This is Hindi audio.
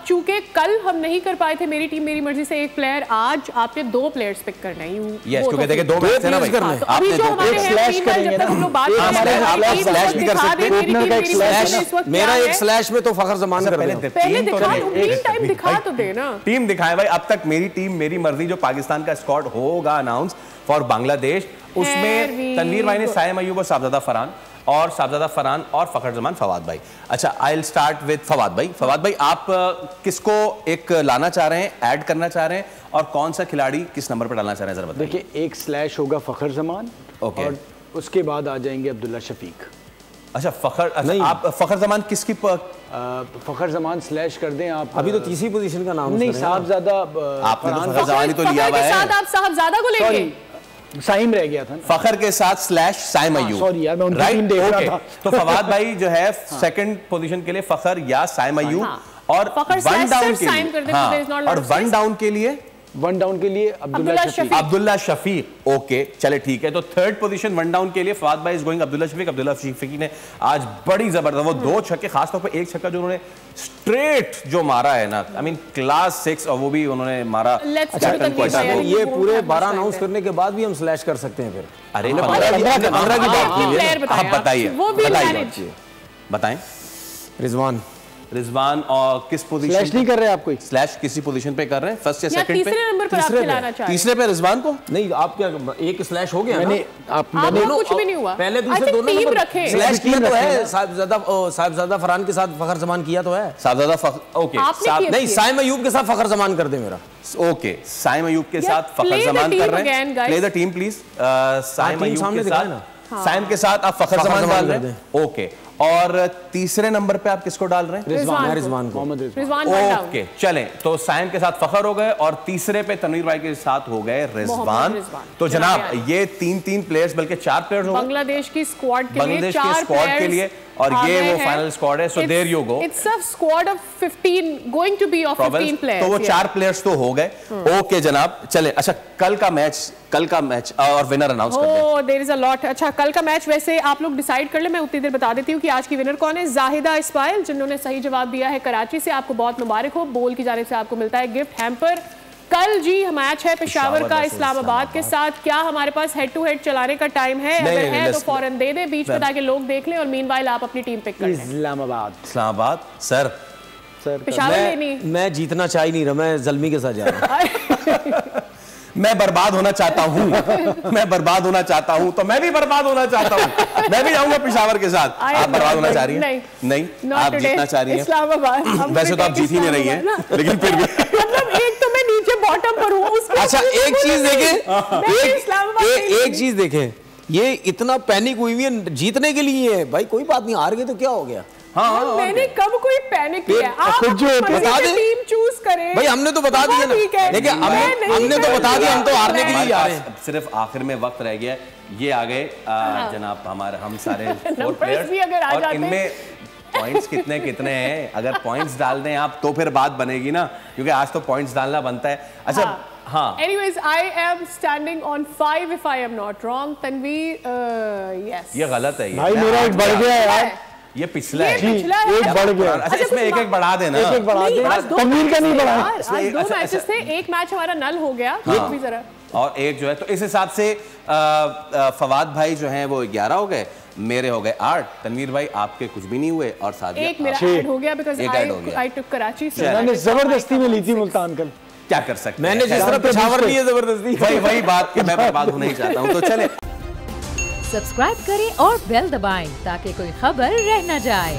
चूंकि कल हम नहीं कर पाए थे मेरी टीम मेरी मर्जी से एक प्लेयर, आज आपने 2 प्लेयर्स पिक करना है। यस, क्योंकि देखिए 2 मैच है ना भाई, अभी जो हमारे स्लैश करेंगे ना, हम लोग बात स्लैश भी कर सकते हैं। मेरा एक स्लैश में तो फखर जमान कर रहे हैं। पहले दिखा दो, टाइम दिखा तो दे ना। टीम दिखाएं भाई। अब तक मेरी टीम मेरी मर्जी जो पाकिस्तान का स्क्वाड होगा अनाउंस फॉर बांग्लादेश, उसमें तनवीर भाई ने साइम अयूब और साहबजादा फरहान और साहबजादा फरहान और फखर जमान फवाद भाई। अच्छा, I will start with Fawad भाई। फवाद भाई, आप किसको एक लाना चाह रहे हैं, ऐड करना चाह रहे हैं, और कौन सा खिलाड़ी किस नंबर पर डालना चाह रहे हैं, जरा बताइए। देखिए, एक स्लैश होगा फखर जमान, और उसके बाद आ जाएंगे अब्दुल्ला शफीक। अच्छा, फखर, आप फखर जमान किसकी फखर जमान स्लैश कर दें आप। अभी तो तीसरी पोजीशन का नाम नहीं, साहबजादा आपने तो फखर जमानी तो लिया हुआ है। आप साहबजादा को लेंगे, साइम रह गया था। फखर के साथ स्लैश साइम अयूब। सॉरी यार, मैं उनकी टीम देख रहा था। तो फवाद भाई जो है सेकंड पोजीशन के लिए फखर या साइम अयूब, और वन डाउन के लिए वन डाउन के लिए अब्दुल्ला शफीक। ओके, चले ठीक है। तो थर्ड पोजीशन वन डाउन के लिए फवाद भाई इज गोइंग अब्दुल्ला शफीक। अब्दुल्ला शफीक ने आज बड़ी जबरदस्त, वो 2 छक्के, खासतौर पर एक छक्का जो उन्होंने स्ट्रेट जो मारा है ना, आई मीन क्लास 6, और वो भी उन्होंने मारा। ये पूरे 12 अनाउंस करने के बाद भी हम स्लैश कर सकते हैं फिर। अरे 15 की बात कीजिए, आप बताइए, बताएं। रिजवान और किस पोजीशन? स्लैश नहीं कर रहे आप? कोई स्लैश किसी पोजीशन पे कर रहे हैं, फर्स्ट या सेकंड पे? तीसरे नंबर पर आप खिलाना चाह रहे हैं। तीसरे पे रिजवान को नहीं, आप क्या एक स्लैश हो गया? मैंने कुछ भी नहीं हुआ, पहले दूसरे दोनों टीम रखे, स्लैश किया तो है। साहबजादा फरहान के साथ फखर जमान किया तो है। साहबजादा फखर, ओके, नहीं, साइम अयूब के साथ फखर जमान कर दे मेरा। ओके, साइम अयूब के साथ फखर जमान कर रहे हैं। Play the team please. Saim Ayub के साथ, साइम के साथ आप फखर जमान डाल रहे हैं। ओके, और तीसरे नंबर पे आप किसको डाल रहे हैं? रिजवान को। ओके, चलें, तो साइम के साथ फखर हो गए और तीसरे पे तनवीर भाई के साथ हो गए रिजवान। तो जनाब ये 3 प्लेयर्स, बल्कि 4 प्लेयर्स हो बांग्लादेश की स्क्वाड के लिए, बांग्लादेश की स्क्वाड के लिए, और ये वो फाइनल स्क्वाड है। So there you go, it's a squad of 15 going to be of 15 players. तो वो 4 प्लेयर्स तो हो गए। ओके जनाब, चले। अच्छा, कल का मैच और विनर अनाउंस कर दें। There is a lot. अच्छा, कल का मैच वैसे आप लोग डिसाइड कर ले, मैं उतनी देर बता देती हूँ कि आज की विनर कौन है। जाहिदा इस्माइल, जिन्होंने सही जवाब दिया है कराची से, आपको बहुत मुबारक हो। बोल की जानिब से आपको मिलता है गिफ्ट हैम्पर। कल जी मैच है पेशावर का इस्लामाबाद के साथ। क्या हमारे पास हेड टू हेड चलाने का टाइम है? अगर है तो फौरन दे दे बीच में, ताकि लोग देख लें, और मीनवाइल आप अपनी टीम पिक कर लें। इस्लामाबाद सर पेशावर लेनी। मैं जीतना चाह ही नहीं रहा, मैं जल्मी के साथ जा रहा हूं। मैं बर्बाद होना चाहता हूँ, मैं बर्बाद होना चाहता हूँ, तो मैं भी बर्बाद होना चाहता हूँ। मैं भी जाऊंगा पेशावर के साथ। आप बर्बाद होना चाह रही हैं? नहीं, आप जीतना चाह रही हैं। इस्लामाबाद वैसे तो आप जीत ही नहीं रही हैं, लेकिन फिर भी मतलब एक तो मैं नीचे बॉटम पर हूँ। अच्छा, एक चीज देखें, एक चीज देखें, ये इतना पैनिक हुई हुई है जीतने के लिए है भाई। कोई बात नहीं, हार गए तो क्या हो गया? हाँ, मैंने कब कोई पैनिक किया? आप बता दें, टीम चूज करें भाई। हमने तो बता दिया ना, लेकिन हमने तो बता दिया, हम तो हारने के लिए जा रहे हैं। सिर्फ आखिर में वक्त रह गया। ये आ गए जनाब हमारे, हम सारे 4 प्लेयर्स, और इनमें पॉइंट्स कितने हैं? अगर पॉइंट्स डाल दें आप तो फिर बात बनेगी ना, क्योंकि आज तो पॉइंट्स डालना बनता है। अच्छा, हाँ। Anyways, I am standing on 5 if I am not wrong. Tanveer, yes. ये गलत है। भाई मेरा एक बढ़ गया है यार। ये पिछला है, एक बढ़ गया। अच्छा, इसमें एक बढ़ा देना, एक बढ़ा दे। तनवीर का नहीं बढ़ा। आज 2 मैचेस थे, एक मैच हमारा नल हो गया, एक भी जरा, और एक जो है, तो इस हिसाब से फवाद भाई जो हैं वो 11 हो गए, मेरे हो गए 8, तनवीर भाई आपके कुछ भी नहीं हुए, और सादिया एक मेरा ऐड हो गया, बिकॉज़ आई टुक कराची से। मैंने जबरदस्ती में ली थी मुल्तान कल। क्या कर सकते हैं, मैंने जिस तरह पेशावर ली है जबरदस्ती, वही बात कि मैं बर्बाद होना ही चाहता हूँ। तो चले, सब्सक्राइब करें और बेल दबाएं ताकि कोई खबर रह न जाए।